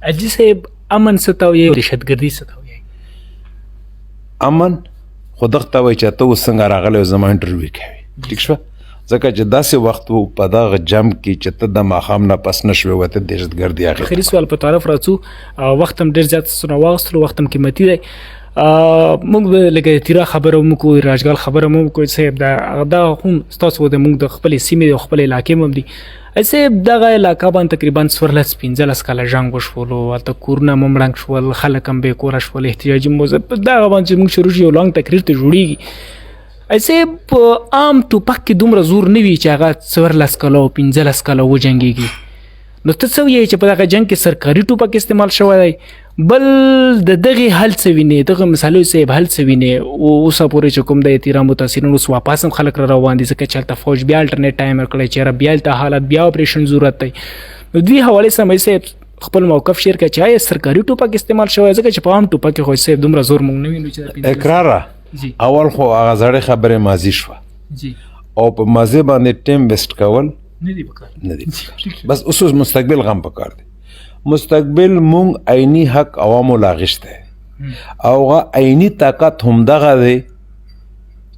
حاجي صاحب امن څه ته وایي او دهشتګردي څه ته وایي؟ امن خو دغه ته وایي چې ته اوس څنګه راغلی او زما انټرویو کوې ټیک شوه ځکه چې داسې وخت و په دغه جمع کې چې ته د ماښام نه پس نه شوې وته دهشتګردي اخلي. اخري سوال په طرف راځو وخت هم ډېر زیات څه راواغستلو وخت هم قیمتي دی موږ به لکه تیره خبره هم وکړو راجګال خبره هم وکړو صاحب دا هم ستاسو د موږ د خپلې سیمې او خپلې علاقې هم دي صاحب دغه علاقه باندې تقریبا 14-15 کاله جنګ وشولو هلته کورونه هم ړنګ شول خلک هم بېکوره شول احتجاجي موضوع په دغه باندې چې موږ شروع شو یو لانګ تقریر ته جوړېږي صاحب په عام ټوپک کې دومره زور نه وي چې هغه 14 کاله او 15 کاله وجنګېږي نو ته څه وایې چې په دغه جنګ کې سرکاري ټوپک استعمال شوی دی بل د دغې حل څه وینې دغه مثالي صاحب حل څه وینې اوسه پورې چې کوم د تیرا متاثرین اوس واپس هم خلک را روان دي ځکه چې هلته فوج بیا الټرنیټ ټایم ورکړی چې بیا هلته حالت بیا اپریشن ضرورت دی نو دوی حوالې سمه صاحب خپل موقف شیر کړه چې آیا سرکاري ټوپک استعمال شوی ځکه چې په عام ټوپک کې خو صاحب دومره زور موږ نه وینو چې اقراره اول خو هغه زړې خبرې ماضي شوه او په ماضي باندې ټیم ویسټ کول نه دي بس اوس مستقبل غم پکار دی مستقبل مونږ عیني حق عوامو لا غشته او هغه عیني طاقت همدغه دی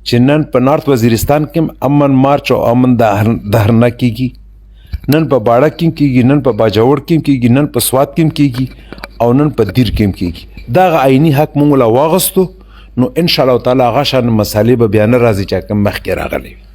چې نن په نارت وزیرستان کې امن مارچ او امن دهرنه کېږي نن په باړه کې کېږي نن په باجوړ کې کېږي نن په سوات کې کېږي او نن په دیر کې کېږي دغه عیني حق مونږ لا واغستو نو ان شاء الله تعالی هغه شان مسالې به بیا نه راځي چې کوم مخکې راغلی وي